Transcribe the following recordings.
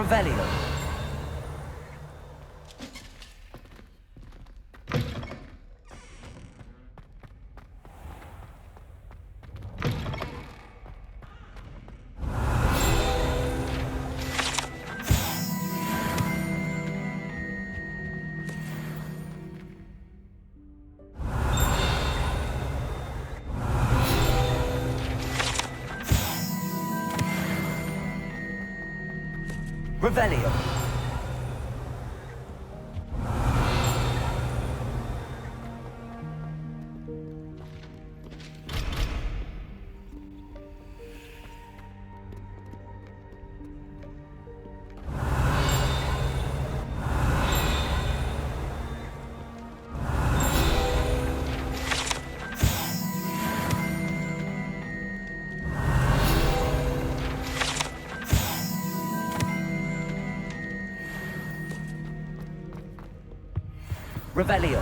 Revelio. Revelio. Revelio.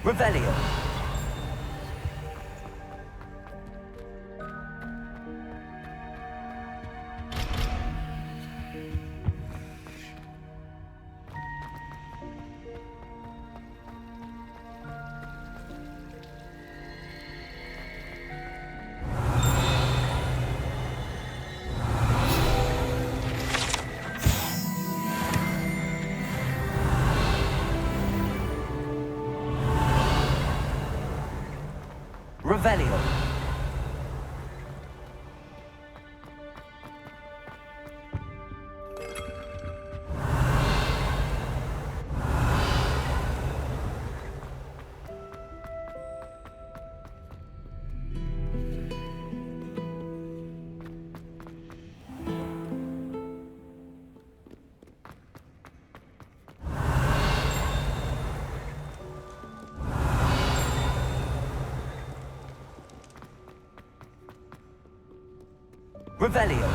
Revelio. Revelio. Revelio.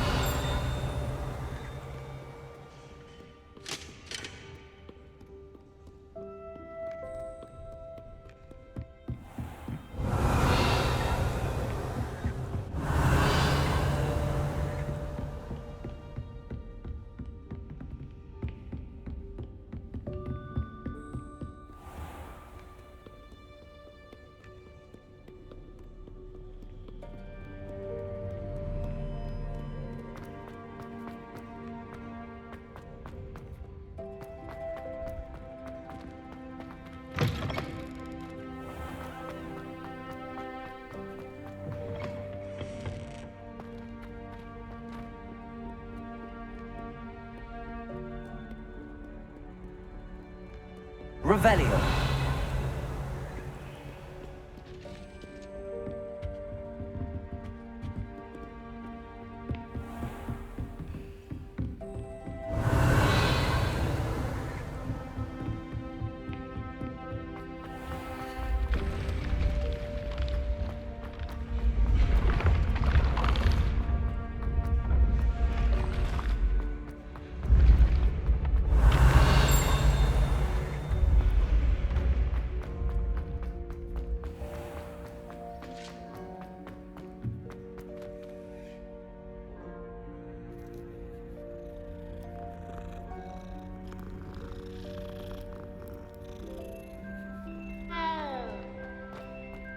Revelio.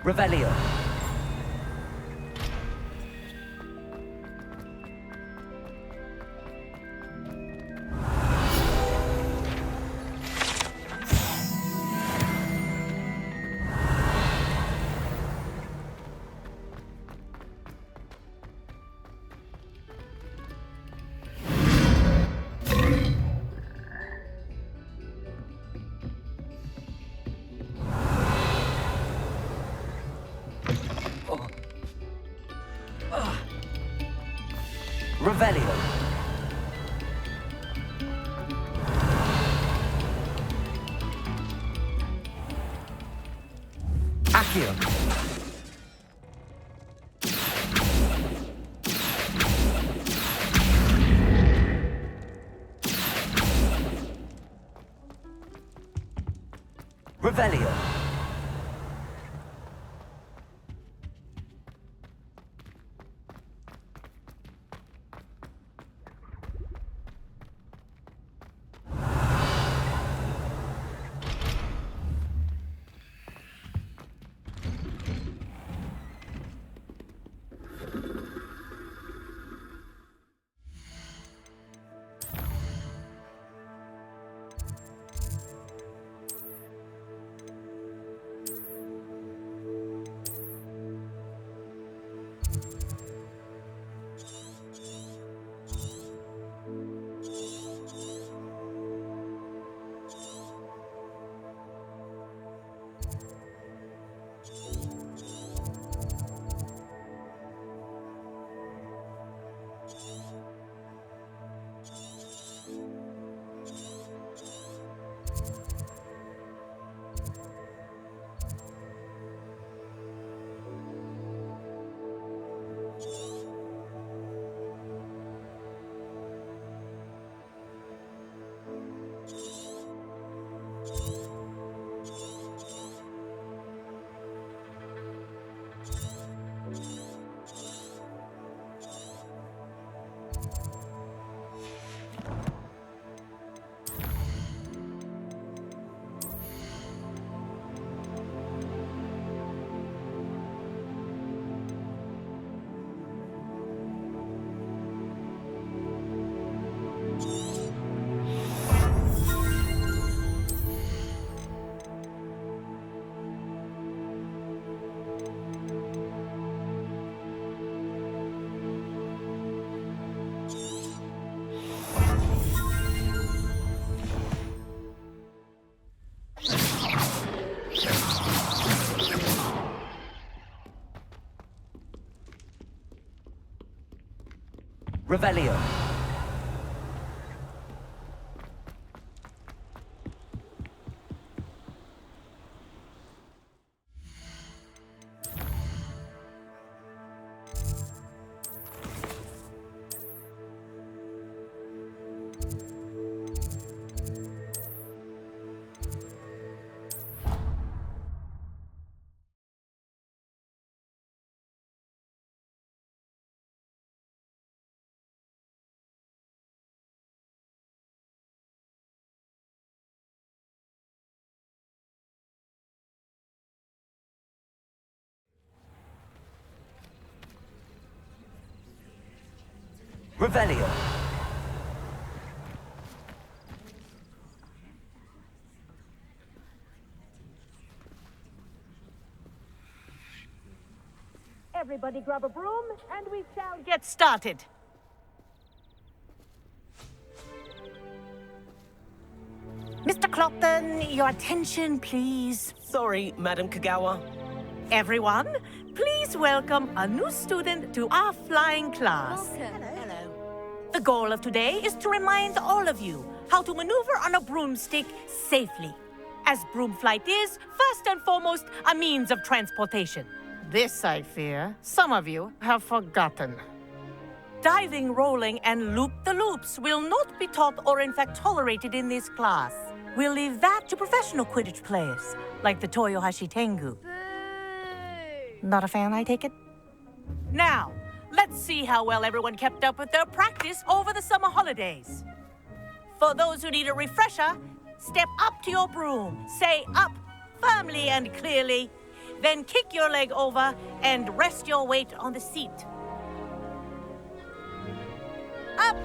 Revelio. Revelio. you. Revelio. Revelio. Revelio. Everybody grab a broom and we shall get started. Mr. Clopton, your attention, please. Sorry, Madam Kagawa. Everyone, please welcome a new student to our flying class. Hello. The goal of today is to remind all of you how to maneuver on a broomstick safely, as broom flight is, first and foremost, a means of transportation. This, I fear, some of you have forgotten. Diving, rolling, and loop-the-loops will not be taught or in fact tolerated in this class. We'll leave that to professional Quidditch players, like the Toyohashi Tengu. Not a fan, I take it? Now, let's see how well everyone kept up with their practice over the summer holidays. For those who need a refresher, step up to your broom, say up firmly and clearly, then kick your leg over and rest your weight on the seat. Up!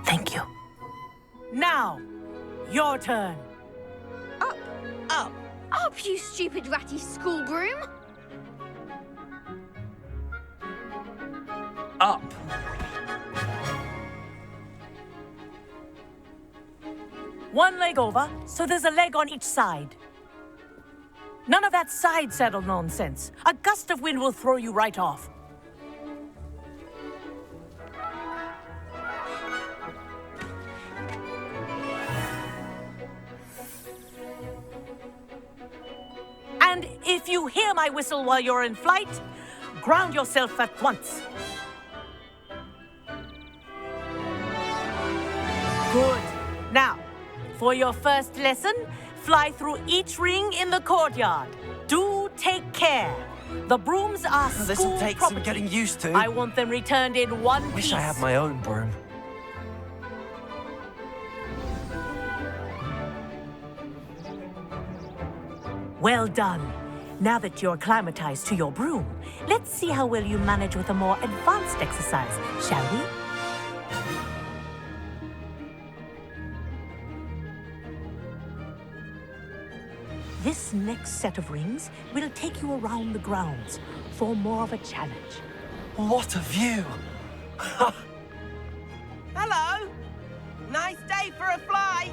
Thank you. Now, your turn. Up, Up. up, you stupid ratty school broom! Up. One leg over, so there's a leg on each side. None of that side saddle nonsense. A gust of wind will throw you right off. And if you hear my whistle while you're in flight, ground yourself at once. Good. Now, for your first lesson, fly through each ring in the courtyard. Do take care. The brooms are school This'll take property. some getting used to. I want them returned in one piece. Wish I had my own broom. Well done. Now that you're acclimatized to your broom, let's see how well you manage with a more advanced exercise, shall we? This next set of rings will take you around the grounds for more of a challenge. What a view! Hello. Nice day for a flight.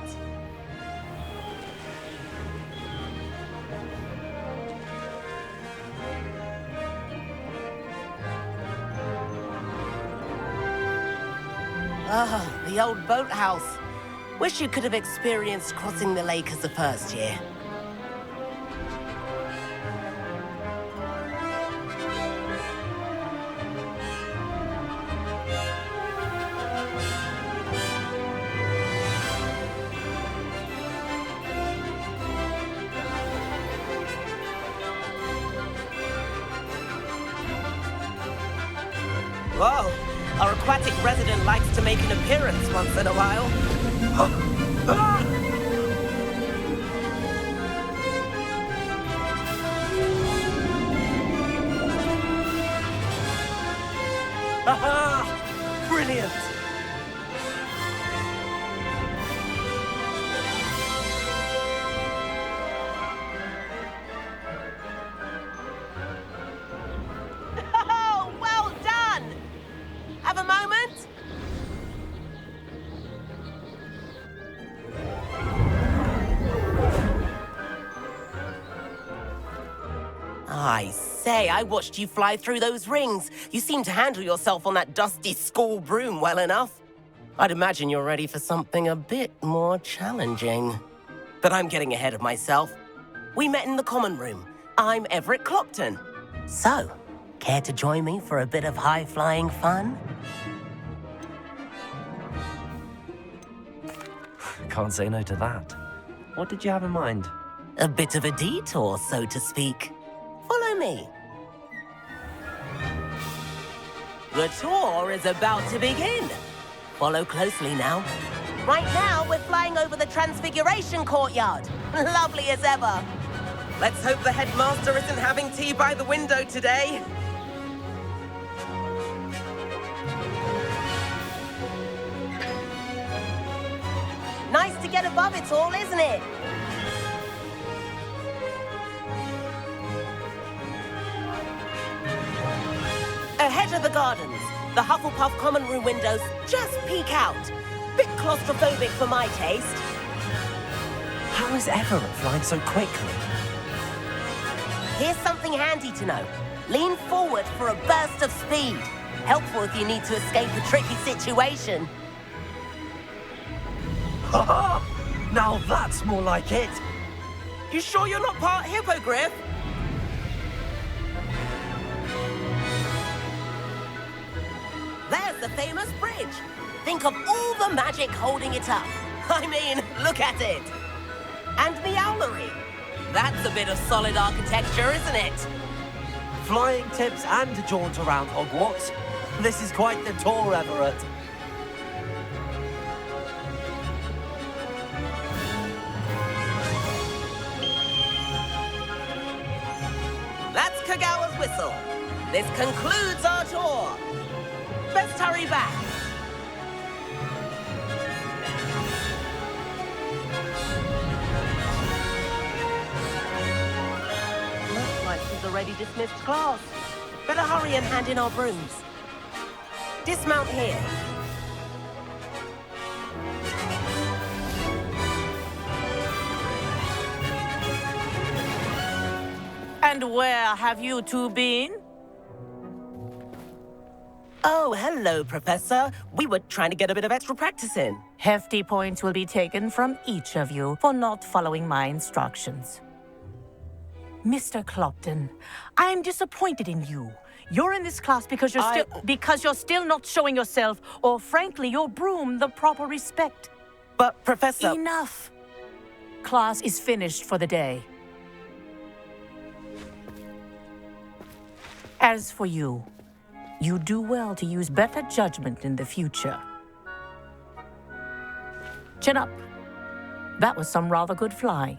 Ah, the old boathouse. Wish you could have experienced crossing the lake as the first year. Whoa, our aquatic resident likes to make an appearance once in a while. Aha! Brilliant! Oh, well done! Have a moment? I say, I watched you fly through those rings. You seem to handle yourself on that dusty school broom well enough. I'd imagine you're ready for something a bit more challenging. But I'm getting ahead of myself. We met in the common room. I'm Everett Clopton. So, care to join me for a bit of high-flying fun? Can't say no to that. What did you have in mind? A bit of a detour, so to speak. Follow me. The tour is about to begin. Follow closely now. Right now, we're flying over the Transfiguration courtyard. Lovely as ever. Let's hope the headmaster isn't having tea by the window today. Nice to get above it all, isn't it? Ahead of the gardens, the Hufflepuff common room windows just peek out. Bit claustrophobic for my taste. How is Everett flying so quickly? Here's something handy to know. Lean forward for a burst of speed. Helpful if you need to escape a tricky situation. Ha! Now that's more like it! You sure you're not part hippogriff? There's the famous bridge. Think of all the magic holding it up. I mean, look at it. And the owlery. That's a bit of solid architecture, isn't it? Flying tips and a jaunt around Hogwarts. This is quite the tour, Everett. That's Kagawa's whistle. This concludes our tour. Best hurry back. Looks like she's already dismissed class. Better hurry and hand in our brooms. Dismount here. And where have you two been? Oh, hello, Professor. We were trying to get a bit of extra practice in. Hefty points will be taken from each of you for not following my instructions. Mr. Clopton, I'm disappointed in you. You're in this class because you're still not showing yourself, or frankly, your broom the proper respect. But, Professor... Enough. Class is finished for the day. As for you, you do well to use better judgment in the future. Chin up. That was some rather good flying.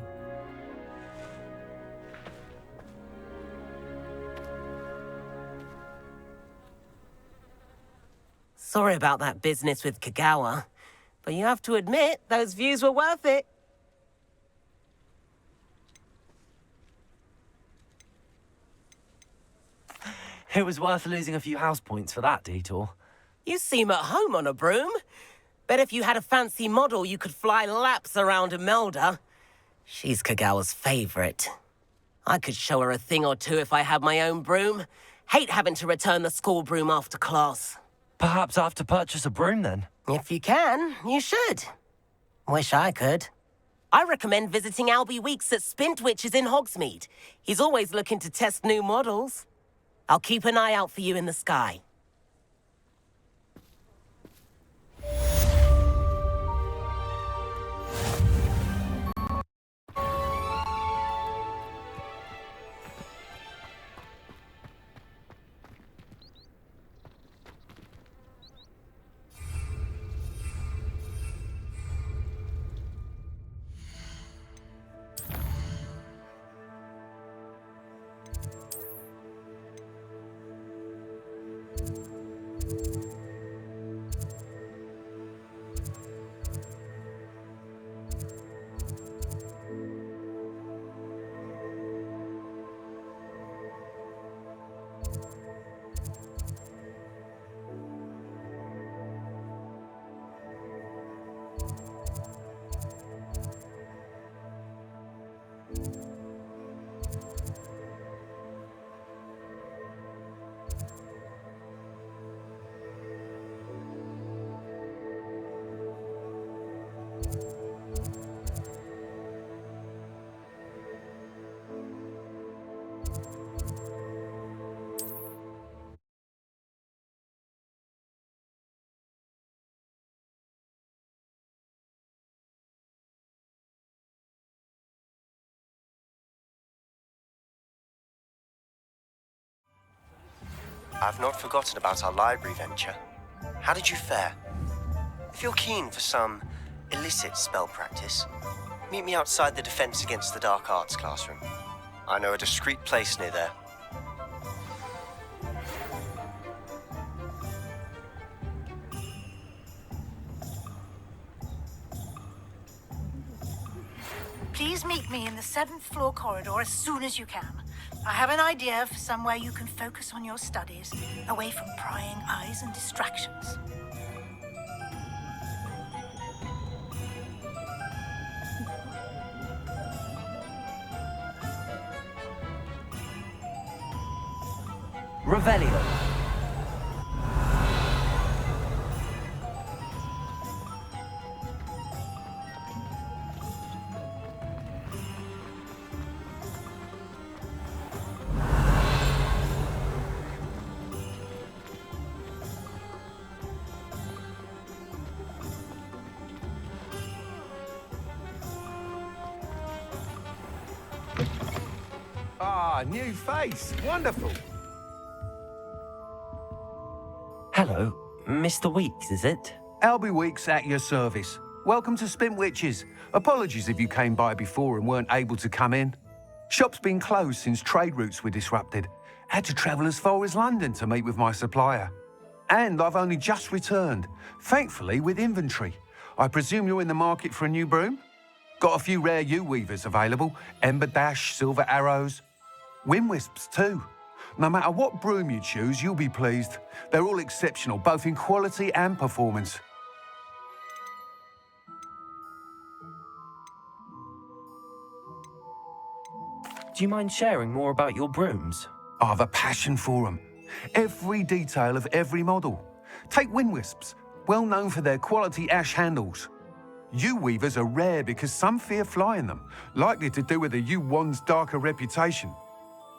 Sorry about that business with Kagawa, but you have to admit, those views were worth it. It was worth losing a few house points for that detour. You seem at home on a broom. Bet if you had a fancy model, you could fly laps around Imelda. She's Kagawa's favorite. I could show her a thing or two if I had my own broom. Hate having to return the school broom after class. Perhaps I have to purchase a broom then. If you can, you should. Wish I could. I recommend visiting Albie Weeks at Spintwitches in Hogsmeade. He's always looking to test new models. I'll keep an eye out for you in the sky. I've not forgotten about our library venture. How did you fare? If you're keen for some illicit spell practice, meet me outside the Defense Against the Dark Arts classroom. I know a discreet place near there. Please meet me in the 7th floor corridor as soon as you can. I have an idea for somewhere you can focus on your studies, away from prying eyes and distractions. Revelio. Ah, new face. Wonderful. Hello, Mr. Weeks, is it? Albie Weeks at your service. Welcome to Spintwitches. Apologies if you came by before and weren't able to come in. Shop's been closed since trade routes were disrupted. Had to travel as far as London to meet with my supplier. And I've only just returned, thankfully with inventory. I presume you're in the market for a new broom? Got a few rare U-weavers available. Ember Dash, Silver Arrows. Wind Wisps too. No matter what broom you choose, you'll be pleased. They're all exceptional, both in quality and performance. Do you mind sharing more about your brooms? I have a passion for them. Every detail of every model. Take Wind Wisps, well known for their quality ash handles. Yew weavers are rare because some fear flying them, likely to do with the yew wand's darker reputation.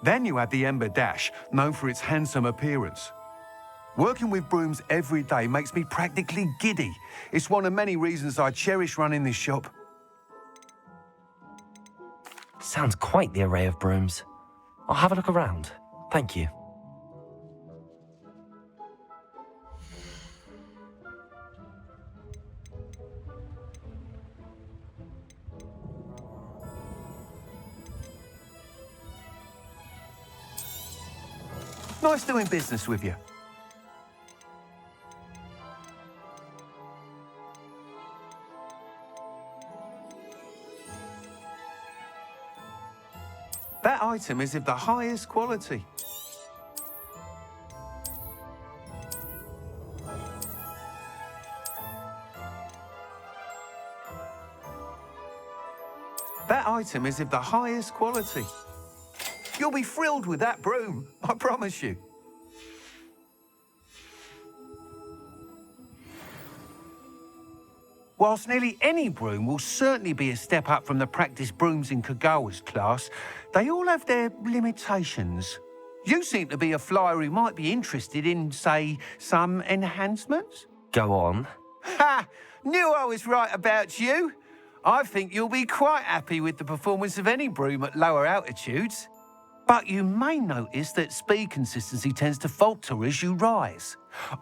Then you have the ember dash, known for its handsome appearance. Working with brooms every day makes me practically giddy. It's one of many reasons I cherish running this shop. Sounds quite the array of brooms. I'll have a look around. Thank you. Nice doing business with you. That item is of the highest quality. That item is of the highest quality. You'll be thrilled with that broom, I promise you. Whilst nearly any broom will certainly be a step up from the practice brooms in Kagawa's class, they all have their limitations. You seem to be a flyer who might be interested in, say, some enhancements? Go on. Ha! Knew I was right about you. I think you'll be quite happy with the performance of any broom at lower altitudes. But you may notice that speed consistency tends to falter as you rise.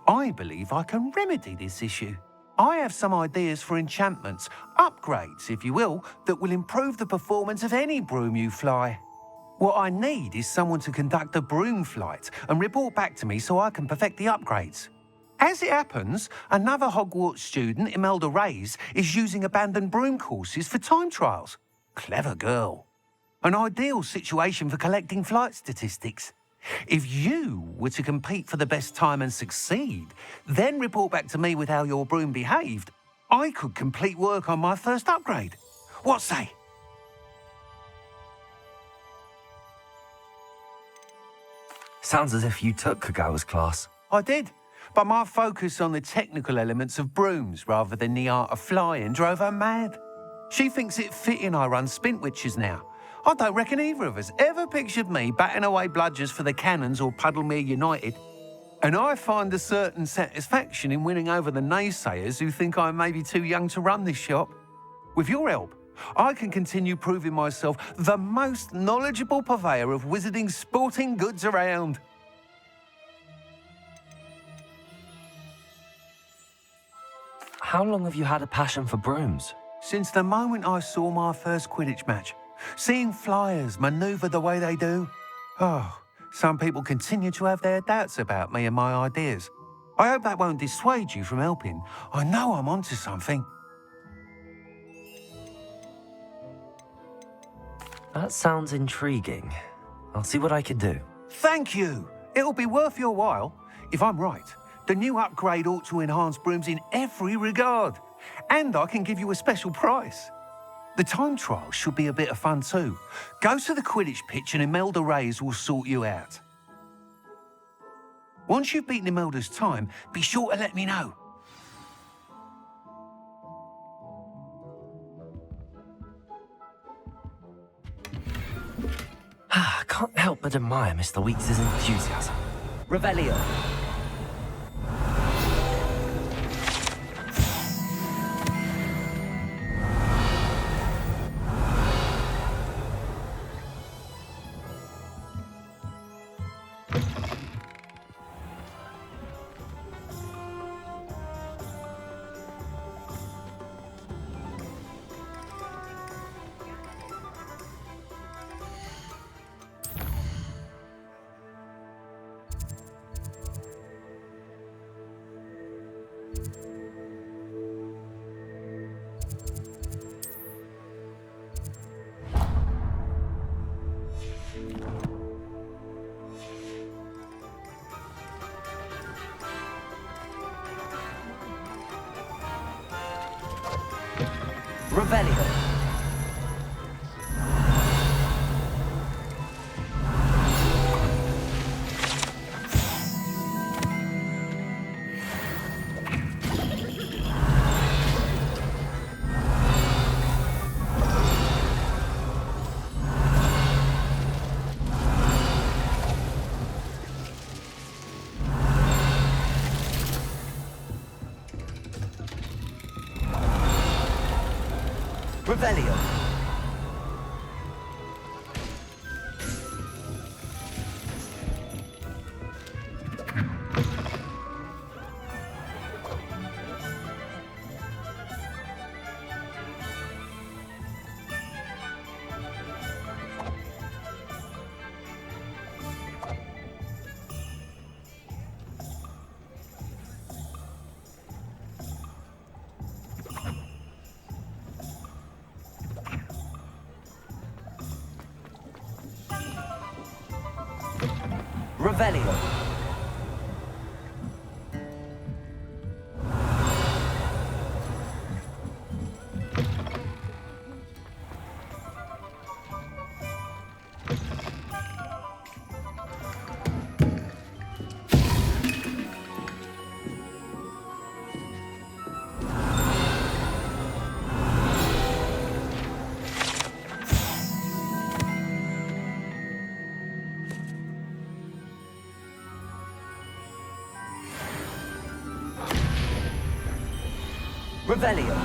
I believe I can remedy this issue. I have some ideas for enchantments, upgrades, if you will, that will improve the performance of any broom you fly. What I need is someone to conduct a broom flight and report back to me so I can perfect the upgrades. As it happens, another Hogwarts student, Imelda Reyes, is using abandoned broom courses for time trials. Clever girl. An ideal situation for collecting flight statistics. If you were to compete for the best time and succeed, then report back to me with how your broom behaved, I could complete work on my first upgrade. What say? Sounds as if you took Kagawa's class. I did, but my focus on the technical elements of brooms rather than the art of flying drove her mad. She thinks it fitting I run Spintwitches now. I don't reckon either of us ever pictured me batting away bludgers for the Cannons or Puddlemere United. And I find a certain satisfaction in winning over the naysayers who think I may be too young to run this shop. With your help, I can continue proving myself the most knowledgeable purveyor of wizarding sporting goods around. How long have you had a passion for brooms? Since the moment I saw my first Quidditch match. Seeing flyers manoeuvre the way they do. Oh, some people continue to have their doubts about me and my ideas. I hope that won't dissuade you from helping. I know I'm onto something. That sounds intriguing. I'll see what I can do. Thank you. It'll be worth your while. If I'm right, the new upgrade ought to enhance brooms in every regard. And I can give you a special price. The time trial should be a bit of fun too. Go to the Quidditch pitch and Imelda Reyes will sort you out. Once you've beaten Imelda's time, be sure to let me know. I can't help but admire Mr. Weeks' enthusiasm. Revelio. Revelio. Revelio. Revelio. Revelio.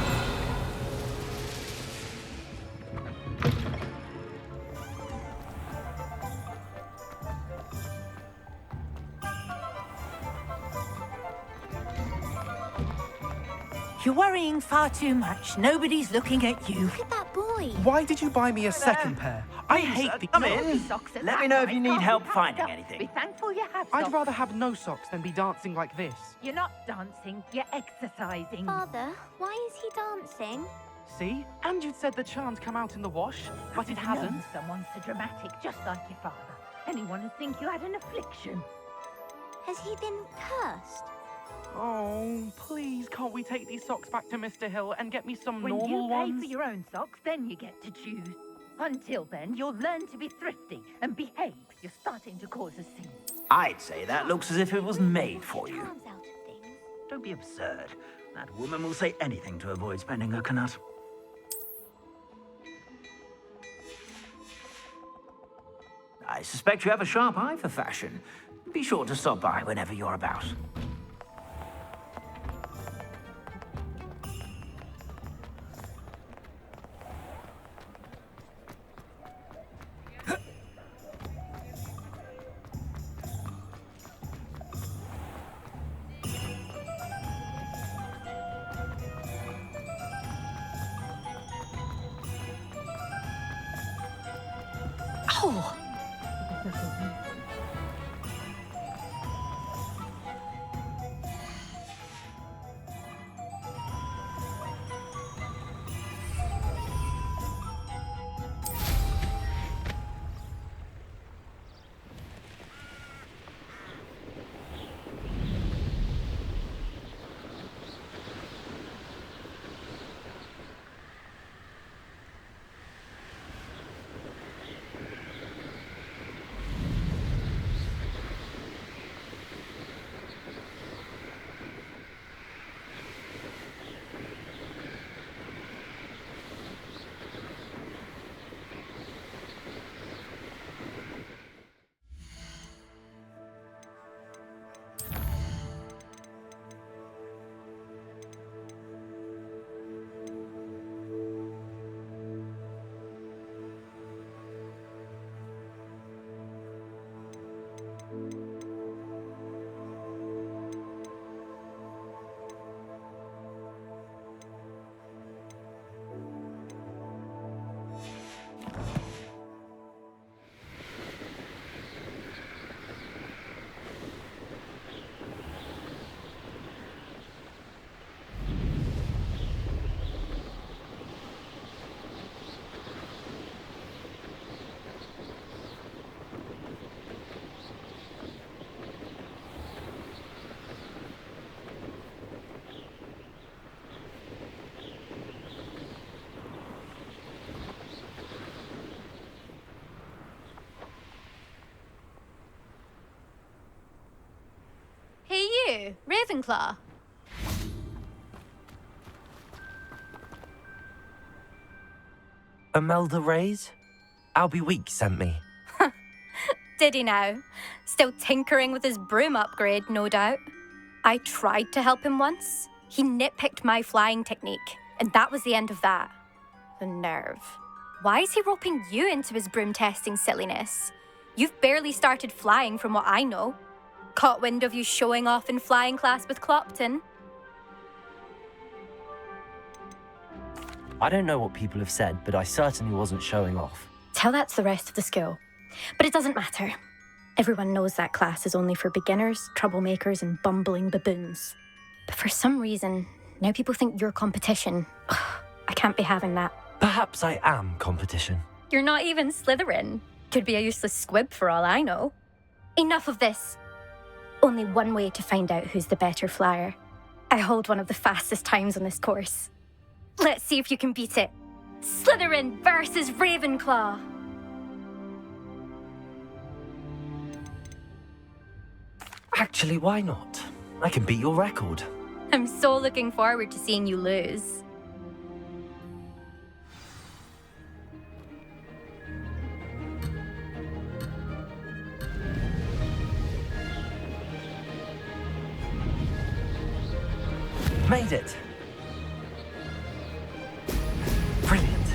You're worrying far too much. Nobody's looking at you. Look at that boy. Why did you buy me a second pair? I hate these. Come in. Let me know if you need help finding Be anything. thankful you have I'd socks. rather have no socks than be dancing like this. You're not dancing, you're exercising. Father, why is he dancing? See? And you'd said the charms come out in the wash, but it hasn't. Known someone so dramatic, just like your father. Anyone would think you had an affliction. Has he been cursed? Oh, please, can't we take these socks back to Mr. Hill and get me some When normal you pay ones? for your own socks, then you get to choose. Until then, you'll learn to be thrifty and behave. You're starting to cause a scene. I'd say that looks as if it was made for you. Charms out of things. Don't be absurd. That woman will say anything to avoid spending her canut. I suspect you have a sharp eye for fashion. Be sure to stop by whenever you're about. Hey you, Ravenclaw. Imelda Reyes? Albie Week sent me. Did he now? Still tinkering with his broom upgrade, no doubt. I tried to help him once. He nitpicked my flying technique, and that was the end of that. The nerve. Why is he roping you into his broom testing silliness? You've barely started flying from what I know. Caught wind of you showing off in flying class with Clopton. I don't know what people have said, but I certainly wasn't showing off. Tell that to the rest of the school. But it doesn't matter. Everyone knows that class is only for beginners, troublemakers, and bumbling baboons. But for some reason, now people think you're competition. Ugh, I can't be having that. Perhaps I am competition. You're not even Slytherin. Could be a useless squib for all I know. Enough of this. Only one way to find out who's the better flyer. I hold one of the fastest times on this course. Let's see if you can beat it. Slytherin versus Ravenclaw. Actually, why not? I can beat your record. I'm so looking forward to seeing you lose. Made it. Brilliant.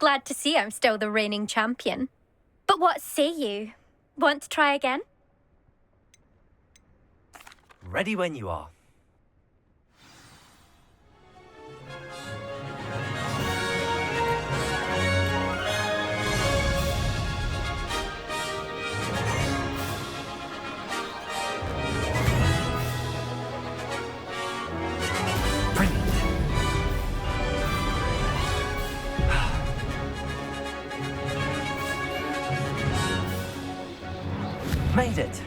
Glad to see I'm still the reigning champion. But what say you? Want to try again? Ready when you are. Made it.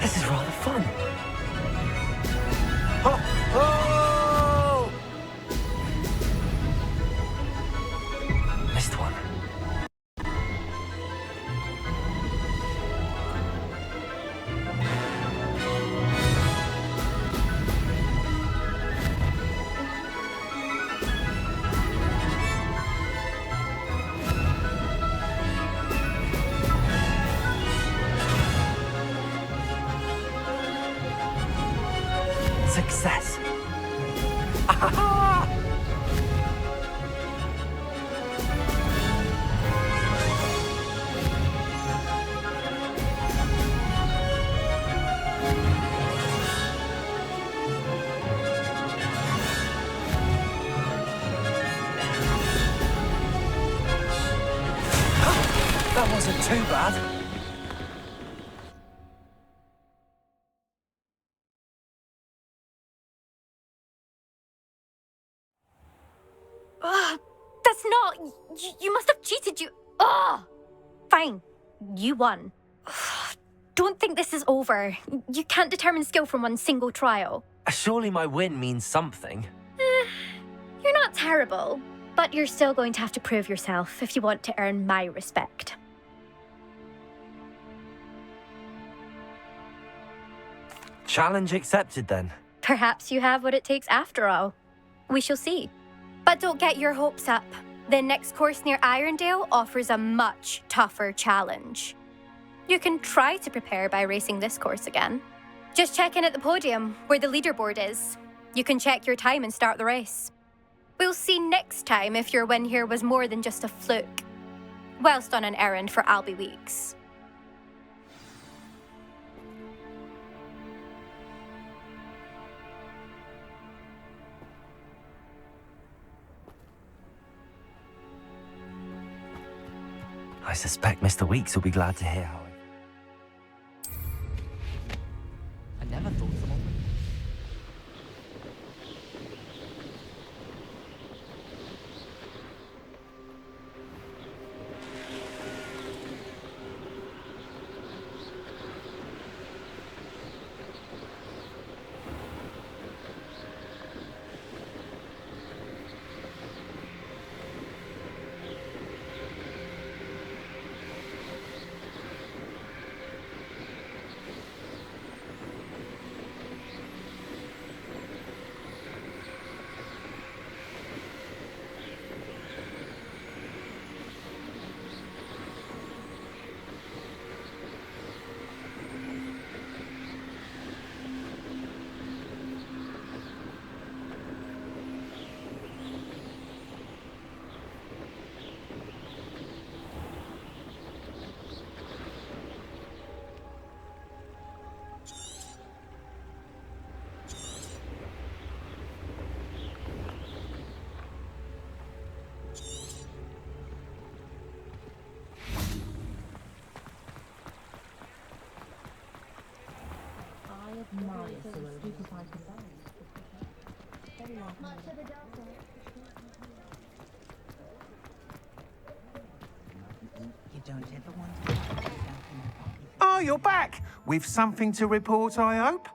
This is rather fun. Oh! Oh! Missed one. Success. Ah-ha-ha! That wasn't too bad. That's not... You must have cheated, you... Ugh! Fine. You won. Don't think this is over. You can't determine skill from one single trial. Surely my win means something. You're not terrible, but you're still going to have to prove yourself if you want to earn my respect. Challenge accepted then. Perhaps you have what it takes after all. We shall see. But don't get your hopes up. The next course near Irondale offers a much tougher challenge. You can try to prepare by racing this course again. Just check in at the podium, where the leaderboard is. You can check your time and start the race. We'll see next time if your win here was more than just a fluke. Whilst on an errand for Albie Weeks. I suspect Mr. Weeks will be glad to hear how I never thought someone would. You don't ever want to... Oh, you're back! With something to report, I hope?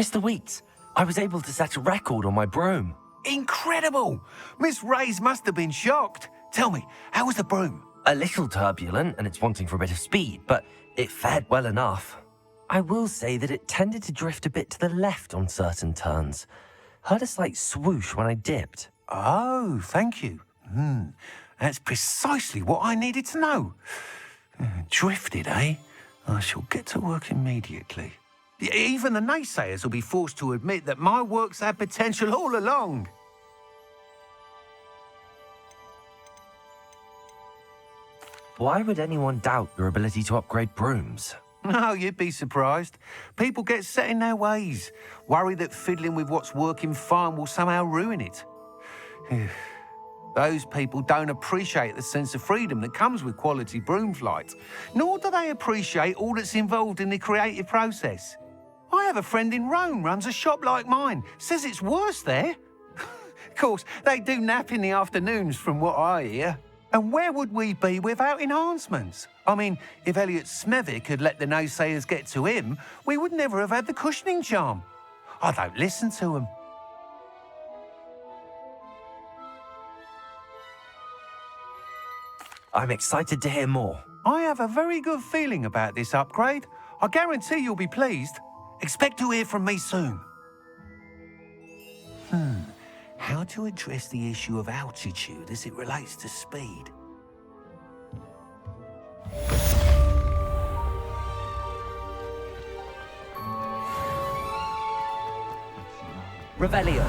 Mr. Weeks, I was able to set a record on my broom. Incredible! Miss Ray's must have been shocked. Tell me, how was the broom? A little turbulent, and it's wanting for a bit of speed, but it fared well enough. I will say that it tended to drift a bit to the left on certain turns. Heard a slight swoosh when I dipped. Oh, thank you. That's precisely what I needed to know. Drifted, eh? I shall get to work immediately. Even the naysayers will be forced to admit that my work's had potential all along. Why would anyone doubt your ability to upgrade brooms? No, you'd be surprised. People get set in their ways, worry that fiddling with what's working fine will somehow ruin it. Those people don't appreciate the sense of freedom that comes with quality broom flight, nor do they appreciate all that's involved in the creative process. I have a friend in Rome runs a shop like mine, says it's worse there. Of course, they do nap in the afternoons from what I hear. And where would we be without enhancements? I mean, if Elliot Smethwick had let the naysayers get to him, we would never have had the cushioning charm. I don't listen to them. I'm excited to hear more. I have a very good feeling about this upgrade. I guarantee you'll be pleased. Expect to hear from me soon. How to address the issue of altitude as it relates to speed? Revelio.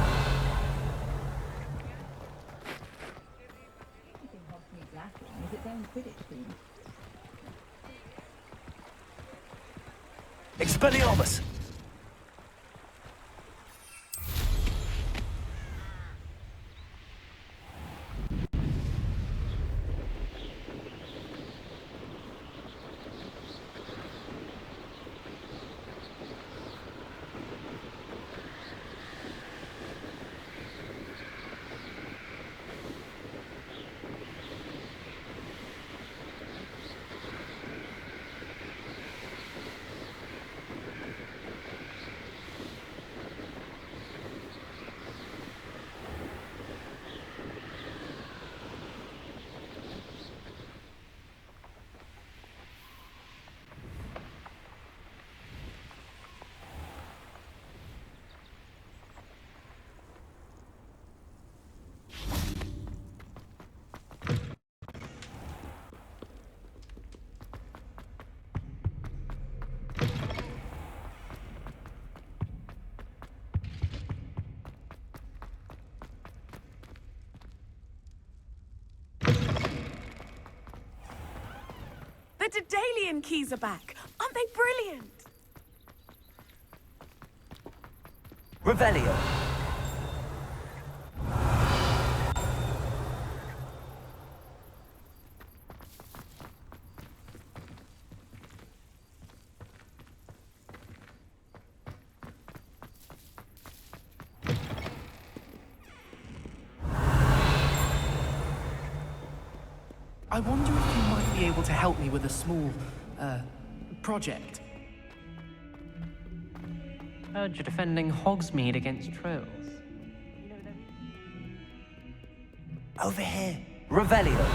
Expelliarmus! The Daedalian keys are back. Aren't they brilliant? Revelio. I wonder if you might be able to help me with a small, project. Heard you're defending Hogsmeade against trolls. Over here. Revelio.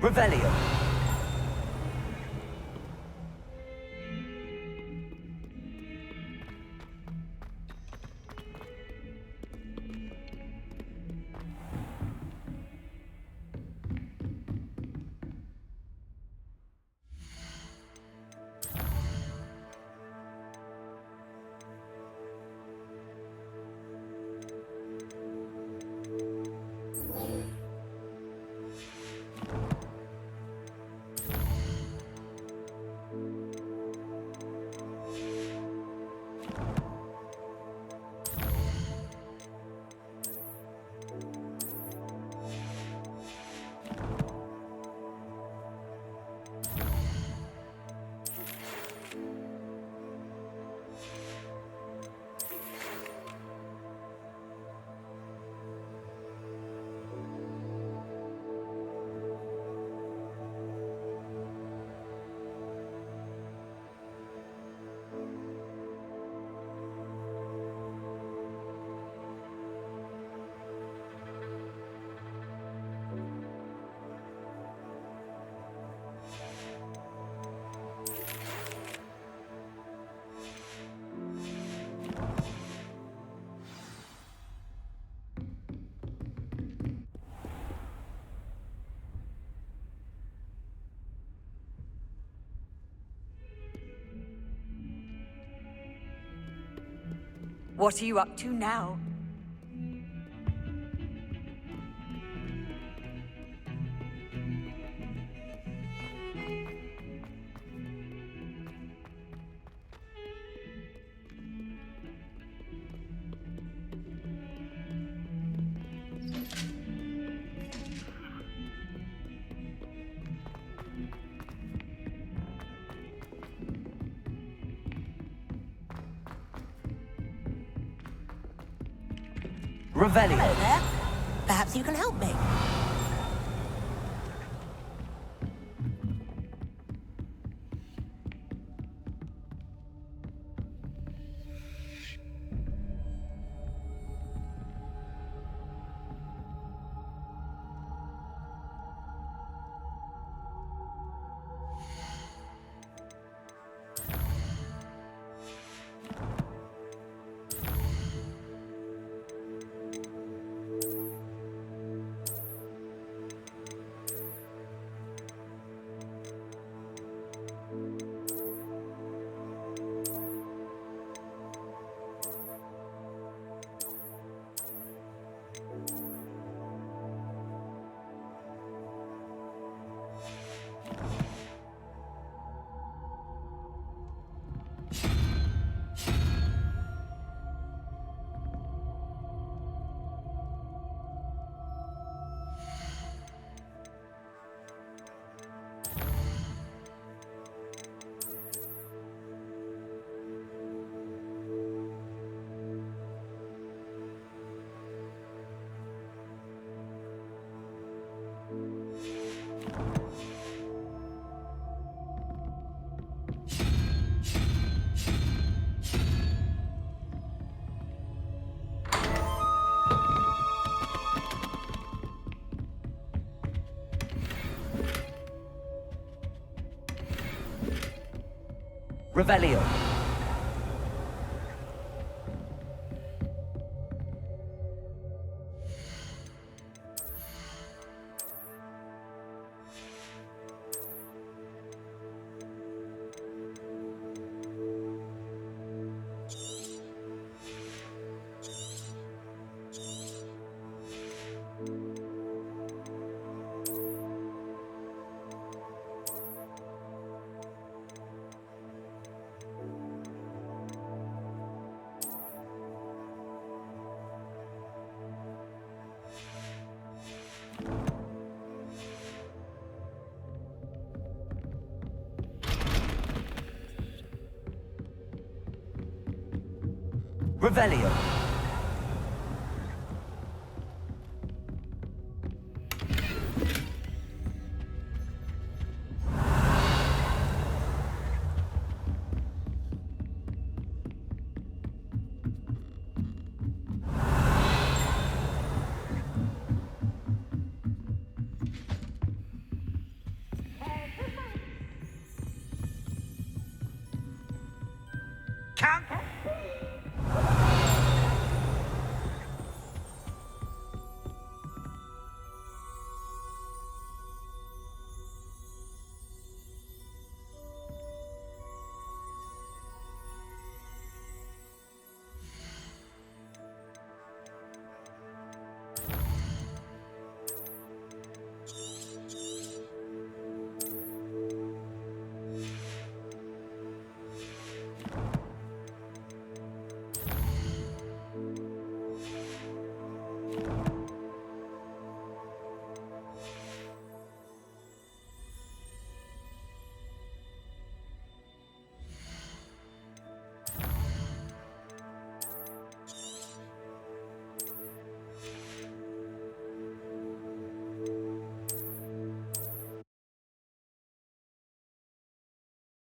Revelio. What are you up to now? Revelio. Hello there. Perhaps you can help me. Revelio. Revelio. Count